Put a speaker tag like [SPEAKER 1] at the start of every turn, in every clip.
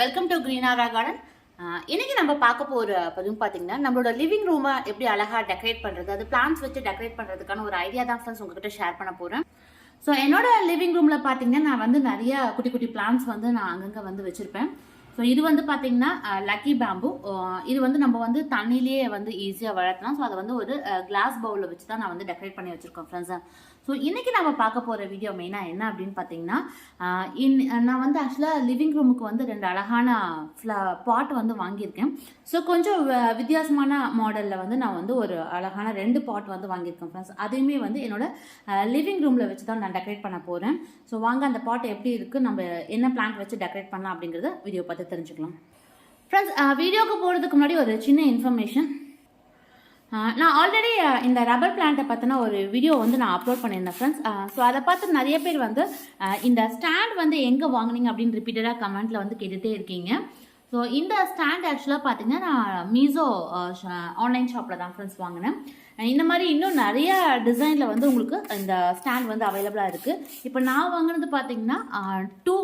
[SPEAKER 1] Welcome to கிரீனாரா garden. இன்னைக்கு நம்ம பார்க்க போகிற பதிவு பார்த்தீங்கன்னா நம்மளோட லிவிங் ரூமை எப்படி அழகாக டெக்கரேட் பண்ணுறது, அது பிளான்ஸ் வச்சு டெக்கரேட் பண்ணுறதுக்கான ஒரு ஐடியா தான் ஃப்ரெண்ட்ஸ் உங்ககிட்ட ஷேர் பண்ண போகிறேன். ஸோ என்னோட லிவிங் ரூமில் பார்த்தீங்கன்னா நான் வந்து நிறைய குட்டி குட்டி பிளான்ஸ் வந்து நான் அங்கங்கே வந்து வச்சுருப்பேன். ஸோ இது வந்து பார்த்தீங்கன்னா லக்கி பேம்பு. இது வந்து நம்ம வந்து தண்ணியிலேயே வந்து ஈஸியாக வளர்த்தலாம். ஸோ அதை வந்து ஒரு கிளாஸ் பவுலில் வச்சு தான் நான் வந்து டெக்கரேட் பண்ணி வச்சுருக்கோம் ஃப்ரெண்ட்ஸ். ஸோ இன்றைக்கி நம்ம பார்க்க போகிற வீடியோ மெயினாக என்ன அப்படின்னு பார்த்தீங்கன்னா, நான் வந்து ஆக்சுவலாக லிவிங் ரூமுக்கு வந்து 2 அழகான பாட் வந்து வாங்கியிருக்கேன். ஸோ கொஞ்சம் வித்தியாசமான மாடலில் வந்து நான் வந்து ஒரு அழகான 2 பாட் வந்து வாங்கியிருக்கேன் ஃப்ரெண்ட்ஸ். அதையுமே வந்து என்னோட லிவிங் ரூமில் வச்சு தான் நான் டெக்கரேட் பண்ண போகிறேன். ஸோ வாங்க அந்த பாட் எப்படி இருக்குது, நம்ம என்ன பிளான்ட் வச்சு டெக்கரேட் பண்ணலாம் அப்படிங்கிறத வீடியோ பார்த்து தெரிஞ்சுக்கலாம் ஃப்ரெண்ட்ஸ். வீடியோக்கு போகிறதுக்கு முன்னாடி ஒரு சின்ன இன்ஃபர்மேஷன். நான் ஆல்ரெடி இந்த ரப்பர் பிளான்ட்டை பார்த்தினா ஒரு வீடியோ வந்து நான் அப்லோட் பண்ணியிருந்தேன் ஃப்ரெண்ட்ஸ். ஸோ அதை பார்த்து நிறைய பேர் வந்து இந்த ஸ்டாண்ட் வந்து எங்கே வாங்கினீங்க அப்படின்னு ரிப்பீட்டடாக கமெண்ட்டில் வந்து கேட்டுகிட்டே இருக்கீங்க. ஸோ இந்த ஸ்டாண்ட் ஆக்சுவலாக பார்த்தீங்கன்னா நான் மீஷோ ஆன்லைன் ஷாப்பில் தான் ஃப்ரெண்ட்ஸ் வாங்கினேன். இந்த மாதிரி இன்னும் நிறைய டிசைனில் வந்து உங்களுக்கு இந்த ஸ்டாண்ட் வந்து அவைலபிளாக இருக்குது. இப்போ நான் வாங்கினது பார்த்தீங்கன்னா 2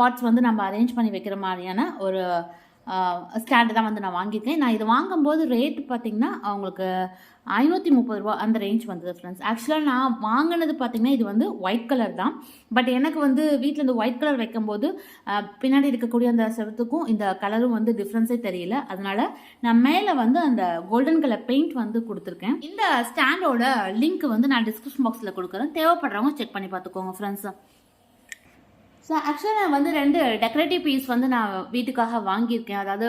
[SPEAKER 1] பாட்ஸ் வந்து நம்ம அரேஞ்ச் பண்ணி வைக்கிற மாதிரியான ஒரு ஸ்டாண்டு தான் வந்து நான் வாங்கியிருக்கேன். நான் இது வாங்கும்போது ரேட் பார்த்தீங்கன்னா அவங்களுக்கு 530 ரூபா அந்த ரேஞ்ச் வந்தது ஃப்ரெண்ட்ஸ். ஆக்சுவலாக நான் வாங்கினது பார்த்தீங்கன்னா இது வந்து ஒயிட் கலர் தான். பட் எனக்கு வந்து வீட்டில் இந்த ஒயிட் கலர் வைக்கும்போது பின்னாடி இருக்கக்கூடிய அந்த செவத்துக்கும் இந்த கலரும் வந்து டிஃப்ரென்ஸே தெரியல. அதனால நான் மேலே வந்து அந்த கோல்டன் கலர் பெயிண்ட் வந்து கொடுத்துருக்கேன். இந்த ஸ்டாண்டோட லிங்க் வந்து நான் டிஸ்கிரிப்ஷன் பாக்ஸில் கொடுக்குறேன், தேவைப்படுறவங்க செக் பண்ணி பார்த்துக்கோங்க ஃப்ரெண்ட்ஸ். ஸோ ஆக்சுவலாக நான் வந்து 2 டெக்கரேட்டிவ் பீஸ் வந்து நான் வீட்டுக்காக வாங்கியிருக்கேன். அதாவது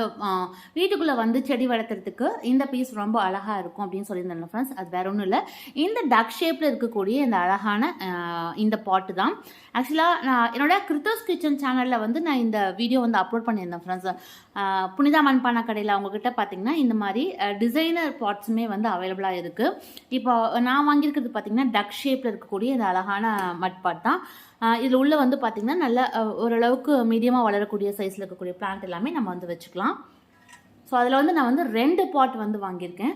[SPEAKER 1] வீட்டுக்குள்ளே வந்து செடி வளர்த்துறதுக்கு இந்த பீஸ் ரொம்ப அழகாக இருக்கும் அப்படின்னு சொல்லியிருந்தேன் ஃப்ரெண்ட்ஸ். அது வேற ஒன்றும் இல்லை, இந்த டக் ஷேப்பில் இருக்கக்கூடிய இந்த அழகான இந்த பாட்டு தான். ஆக்சுவலாக நான் என்னோட கிருத்தோஸ் கிச்சன் சேனலில் வந்து நான் இந்த வீடியோ வந்து அப்லோட் பண்ணியிருந்தேன் ஃப்ரெண்ட்ஸ். புனிதா மண்பானை கடையில் அவங்கக்கிட்ட பார்த்தீங்கன்னா இந்த மாதிரி டிசைனர் பாட்ஸுமே வந்து அவைலபிளாக இருக்குது. இப்போ நான் வாங்கியிருக்கிறது பார்த்தீங்கன்னா டக் ஷேப்பில் இருக்கக்கூடிய இந்த அழகான மட் பாட் தான். இதில் உள்ள வந்து பார்த்திங்கன்னா நல்ல ஓரளவுக்கு மீடியமாக வளரக்கூடிய சைஸில் இருக்கக்கூடிய பிளான்ட் எல்லாமே நம்ம வந்து வச்சுக்கலாம். ஸோ அதில் வந்து நான் வந்து 2 பாட் வந்து வாங்கியிருக்கேன்.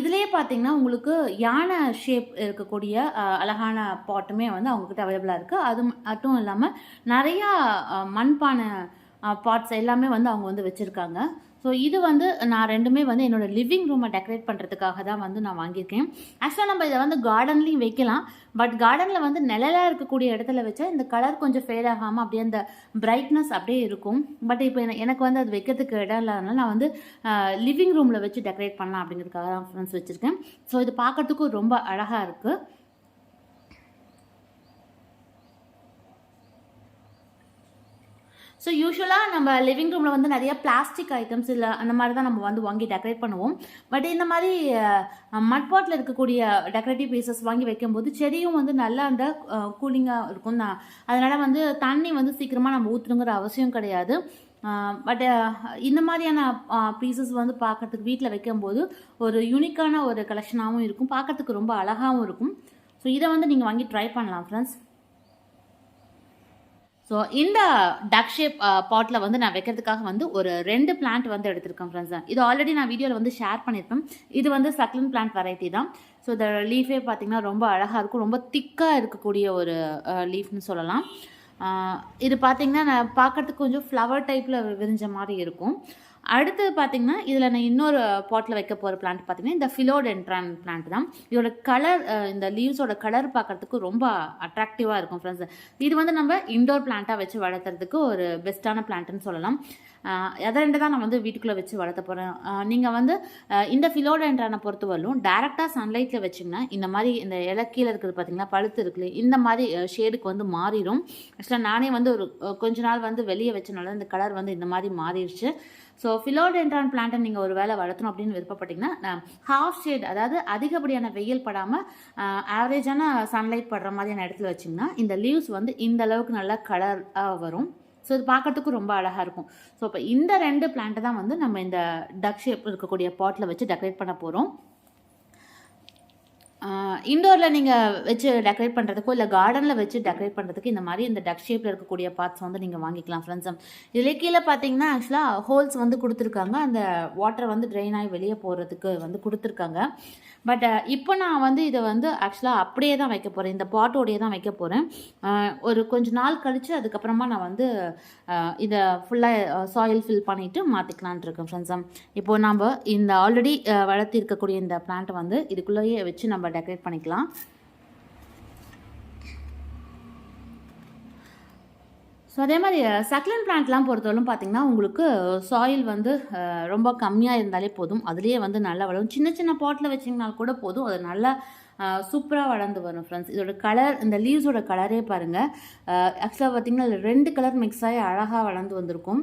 [SPEAKER 1] இதுலேயே பார்த்தீங்கன்னா உங்களுக்கு யானை ஷேப் இருக்கக்கூடிய அழகான பாட்டுமே வந்து அவங்கக்கிட்ட அவைலபிளாக இருக்குது. அது மட்டும் இல்லாமல் நிறையா மண்பானை பாட்ஸ் எல்லாமே வந்து அவங்க வந்து வச்சுருக்காங்க. ஸோ இது வந்து நான் 2மே வந்து என்னோடய லிவிங் ரூமை டெக்கரேட் பண்ணுறதுக்காக தான் வந்து நான் வாங்கியிருக்கேன். ஆக்சுவலாக நம்ம இதை வந்து கார்டன்லேயும் வைக்கலாம். பட் கார்டனில் வந்து நிழலாக இருக்கக்கூடிய இடத்துல வச்சா இந்த கலர் கொஞ்சம் ஃபேட் ஆகாமல் அப்படியே அந்த பிரைட்னஸ் அப்படியே இருக்கும். பட் இப்போ எனக்கு வந்து அது வைக்கிறதுக்கு இடம் இல்லாதனால நான் வந்து லிவிங் ரூமில் வச்சு டெக்கரேட் பண்ணலாம் அப்படிங்கிறதுக்காக தான் ஃப்ரெண்ட்ஸ் வச்சுருக்கேன். ஸோ இது பார்க்குறதுக்கும் ரொம்ப அழகாக இருக்குது. ஸோ யூஸ்வலாக நம்ம லிவிங் ரூமில் வந்து நிறைய பிளாஸ்டிக் ஐட்டம்ஸ் இல்லை அந்த மாதிரி தான் நம்ம வந்து வாங்கி டெக்கரேட் பண்ணுவோம். பட் இந்த மாதிரி மட் பாட்டில் இருக்கக்கூடிய டெக்கரேட்டிவ் பீசஸ் வாங்கி வைக்கும்போது செடியும் வந்து நல்லா அந்த கூலிங்காக இருக்கும். அதனால் வந்து தண்ணி வந்து சீக்கிரமாக நம்ம ஊற்றுங்கிற அவசியம் கிடையாது. பட் இந்த மாதிரியான பீசஸ் வந்து பார்க்குறதுக்கு வீட்டில் வைக்கும்போது ஒரு யூனிக்கான ஒரு கலெக்ஷனாகவும் இருக்கும், பார்க்குறதுக்கு ரொம்ப அழகாகவும் இருக்கும். ஸோ இதை வந்து நீங்கள் வாங்கி ட்ரை பண்ணலாம் ஃப்ரெண்ட்ஸ். ஸோ இந்த டக் ஷேப் பாட்டில் வந்து நான் வைக்கிறதுக்காக வந்து ஒரு 2 பிளான்ட் வந்து எடுத்திருக்கேன் ஃப்ரெண்ட்ஸ். இது ஆல்ரெடி நான் வீடியோவில் வந்து ஷேர் பண்ணியிருப்பேன். இது வந்து சக்லன் பிளான்ட் வெரைட்டி தான். ஸோ இந்த லீஃபே பார்த்திங்கன்னா ரொம்ப அழகாக இருக்கும், ரொம்ப திக்காக இருக்கக்கூடிய ஒரு லீஃப்னு சொல்லலாம். இது பார்த்திங்கன்னா நான் பார்க்குறதுக்கு கொஞ்சம் ஃப்ளவர் டைப்பில் விரிஞ்ச மாதிரி இருக்கும். அடுத்து பார்த்திங்கன்னா இதில் நான் இன்னொரு பாட்டில் வைக்க போகிற பிளான்ட் பார்த்திங்கன்னா இந்த ஃபிலோடென்ட்ரான் பிளான்ட் தான். இதோட கலர், இந்த லீவ்ஸோட கலர் பார்க்குறதுக்கு ரொம்ப அட்ராக்டிவாக இருக்கும் ஃப்ரெண்ட்ஸ். இது வந்து நம்ம இன்டோர் பிளான்ட்டாக வச்சு வளர்த்துறதுக்கு ஒரு பெஸ்ட்டான பிளான்ட்டுன்னு சொல்லலாம். அதை 2 தான் நான் வந்து வீட்டுக்குள்ளே வச்சு வளர்த்த போகிறேன். நீங்கள் வந்து இந்த ஃபிலோடென்ட்ரானை பொறுத்த வரலும் டேரெக்டாக சன்லைட்டில் வச்சிங்கன்னா இந்த மாதிரி இந்த இலை கீழே இருக்கிறது பார்த்திங்கன்னா பழுத்து இருக்குல்ல, இந்த மாதிரி ஷேடுக்கு வந்து மாறிடும். ஆக்சுவலாக நானே வந்து ஒரு கொஞ்ச நாள் வந்து வெளியே வச்சனால இந்த கலர் வந்து இந்த மாதிரி மாறிடுச்சு. ஸோ ஃபிலோடென்ட்ரான் பிளான்ட்டை நீங்கள் ஒரு வேளை வளர்த்தணும் அப்படின்னு விருப்பப்பட்டீங்கன்னா ஹாஃப் ஷேட், அதாவது அதிகப்படியான வெயில் படாமல் ஆவரேஜான சன்லைட் படுற மாதிரியான இடத்துல வச்சிங்கன்னா இந்த லீவ்ஸ் வந்து இந்த அளவுக்கு நல்லா கலராக வரும். ஸோ இது பார்க்குறதுக்கும் ரொம்ப அழகாக இருக்கும். ஸோ இப்போ இந்த 2 பிளான்ட்டை தான் வந்து நம்ம இந்த டக் ஷேப் இருக்கக்கூடிய பாட்டில் வச்சு டெக்கரேட் பண்ண போகிறோம். இண்டோரில் நீங்கள் வச்சு டெக்கரேட் பண்ணுறதுக்கோ இல்லை கார்டனில் வச்சு டெக்கரேட் பண்ணுறதுக்கு இந்த மாதிரி இந்த டக் ஷேப்பில் இருக்கக்கூடிய பார்ட்ஸ் வந்து நீங்கள் வாங்கிக்கலாம் ஃப்ரெண்ட்ஸ். இதில் கீழே பார்த்தீங்கன்னா ஆக்சுவலாக ஹோல்ஸ் வந்து கொடுத்துருக்காங்க, அந்த வாட்டரை வந்து ட்ரெயின் ஆகி வெளியே போகிறதுக்கு வந்து கொடுத்துருக்காங்க. பட் இப்போ நான் வந்து இதை வந்து ஆக்சுவலாக அப்படியே தான் வைக்க போகிறேன், இந்த பாட்டோடையே தான் வைக்க போகிறேன். ஒரு கொஞ்சம் நாள் கழித்து அதுக்கப்புறமா நான் வந்து இதை ஃபுல்லாக சாயில் ஃபில் பண்ணிவிட்டு மாற்றிக்கலான்ட்டு இருக்கேன் ஃப்ரெண்ட்ஸ். இப்போது நம்ம இந்த ஆல்ரெடி வளர்த்தி இருக்கக்கூடிய இந்த பிளான்ட்டை வந்து இதுக்குள்ளேயே வச்சு நம்ம டெக்கரேட் பண்ணிக்கலாம். ஸோ அதே மாதிரி சக்லன் பிளான்ட்லாம் பொறுத்தவரைக்கும் பார்த்திங்கன்னா உங்களுக்கு சாயில் வந்து ரொம்ப கம்மியாக இருந்தாலே போதும், அதுலேயே வந்து நல்லா வளரும். சின்ன சின்ன பாட்டில் வச்சிங்கனாலும் கூட போதும், அது நல்லா சூப்பராக வளர்ந்து வரும் ஃப்ரெண்ட்ஸ். இதோட கலர், இந்த லீவ்ஸோட கலரே பாருங்கள், ஆக்சுவலாக பார்த்திங்கன்னா அதில் 2 கலர் மிக்ஸ் ஆகி அழகாக வளர்ந்து வந்திருக்கும்.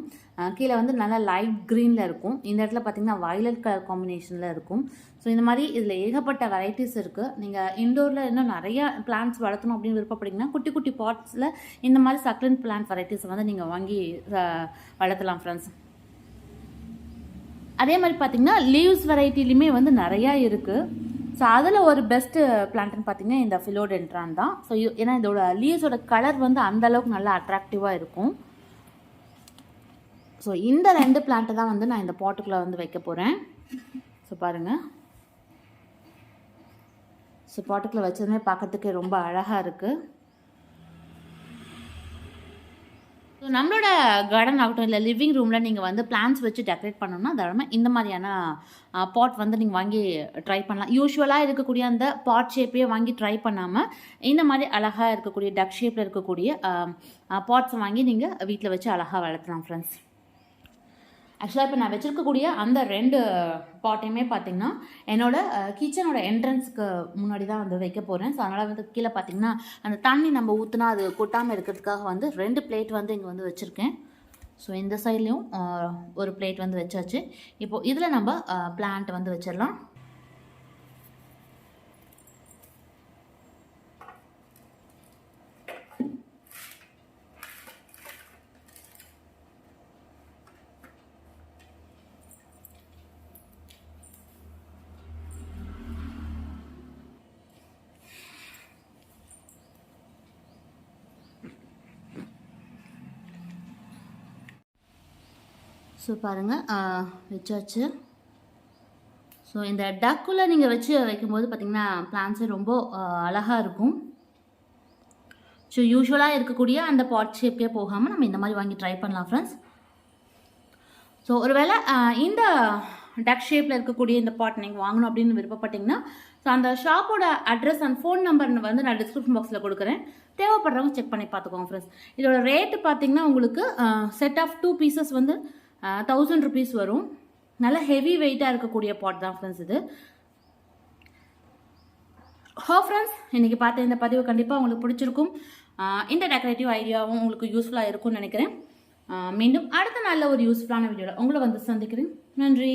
[SPEAKER 1] கீழே வந்து நல்லா லைட் க்ரீனில் இருக்கும், இந்த இடத்துல பார்த்திங்கன்னா வயலட் கலர் காம்பினேஷனில் இருக்கும். ஸோ இந்த மாதிரி இதில் ஏகப்பட்ட வெரைட்டிஸ் இருக்குது. நீங்கள் இண்டோரில் இன்னும் நிறையா பிளான்ட்ஸ் வளர்த்தணும் அப்படின்னு விருப்பப்பட்டீங்கன்னா குட்டி குட்டி பாட்ஸில் இந்த மாதிரி சக்லன் பிளான்ட் வெரைட்டிஸை வந்து நீங்கள் வாங்கி வளர்த்தலாம் ஃப்ரெண்ட்ஸ். அதே மாதிரி பார்த்திங்கன்னா லீவ்ஸ் வெரைட்டிலையுமே வந்து நிறையா இருக்குது. ஸோ அதில் ஒரு பெஸ்ட்டு பிளான்ட்னு பார்த்திங்கன்னா இந்த ஃபிலோடென்ட்ரான் தான். ஸோ ஏன்னா இதோட லீவ்ஸோட கலர் வந்து அந்தளவுக்கு நல்லா அட்ராக்டிவாக இருக்கும். ஸோ இந்த 2 பிளான்ட்டை தான் வந்து நான் இந்த பாட்டுக்குள்ளே வந்து வைக்க போகிறேன். ஸோ பாருங்கள், ஸோ பாட்டுக்குள்ளே வச்சதுமே பார்க்கறதுக்கு ரொம்ப அழகாக இருக்குது. ஸோ நம்மளோட கார்டன் ஆகட்டும் இல்லை லிவிங் ரூமில் நீங்கள் வந்து பிளான்ட்ஸ் வச்சு டெக்கரேட் பண்ணணும்னா தாராளமாக இந்த மாதிரியான பாட் வந்து நீங்கள் வாங்கி ட்ரை பண்ணலாம். யூஸ்வலாக இருக்கக்கூடிய அந்த பாட் ஷேப்பையே வாங்கி ட்ரை பண்ணாமல் இந்த மாதிரி அழகாக இருக்கக்கூடிய டக் ஷேப்பில் இருக்கக்கூடிய பாட்ஸை வாங்கி நீங்கள் வீட்டில் வச்சு அழகாக வளர்த்தலாம் ஃப்ரெண்ட்ஸ். ஆக்சுவலாக இப்போ நான் வச்சுருக்கக்கூடிய அந்த 2 பாட்டையுமே பார்த்திங்கன்னா என்னோடய கிச்சனோட என்ட்ரன்ஸுக்கு முன்னாடி தான் வந்து வைக்க போகிறேன். ஸோ அதனால் வந்து கீழே பார்த்திங்கன்னா அந்த தண்ணி நம்ம ஊற்றினா அது கொட்டாமல் இருக்கிறதுக்காக வந்து 2 பிளேட் வந்து இங்கே வந்து வச்சுருக்கேன். ஸோ இந்த சைட்லேயும் ஒரு பிளேட் வந்து வச்சாச்சு. இப்போது இதில் நம்ம பிளான்ட் வந்து வச்சிடலாம். ஸோ பாருங்கள் வச்சாச்சு. ஸோ இந்த டக்குள்ளே நீங்கள் வச்சு வைக்கும்போது பார்த்திங்கன்னா பிளான்ஸு ரொம்ப அழகாக இருக்கும். ஸோ யூஸ்வலாக இருக்கக்கூடிய அந்த பாட் ஷேப்பே போகாமல் நம்ம இந்த மாதிரி வாங்கி ட்ரை பண்ணலாம் ஃப்ரெண்ட்ஸ். ஸோ ஒருவேளை இந்த டக் ஷேப்பில் இருக்கக்கூடிய இந்த பாட் நீங்கள் வாங்கணும் அப்படின்னு விருப்பப்பட்டிங்கன்னா ஸோ அந்த ஷாப்போட அட்ரஸ் அண்ட் ஃபோன் நம்பர் வந்து நான் டிஸ்கிரிப்ஷன் பாக்ஸில் கொடுக்குறேன், தேவைப்படுறவங்க செக் பண்ணி பார்த்துக்கோங்க ஃப்ரெண்ட்ஸ். இதோட ரேட்டு பார்த்திங்கன்னா உங்களுக்கு செட் ஆஃப் 2 பீசஸ் வந்து 1000 rupees வரும். நல்ல ஹெவி வெயிட்டாக இருக்கக்கூடிய பாட் தான் ஃப்ரெண்ட்ஸ் இது. ஃப்ரெண்ட்ஸ், இன்றைக்கி பார்த்த இந்த பதிவு கண்டிப்பாக உங்களுக்கு பிடிச்சிருக்கும். இந்த டெக்கரேட்டிவ் ஐடியாவும் உங்களுக்கு யூஸ்ஃபுல்லாக இருக்கும்னு நினைக்கிறேன். மீண்டும் அடுத்த நல்ல ஒரு யூஸ்ஃபுல்லான வீடியோவில் உங்களை வந்து சந்திக்கிறேன். நன்றி.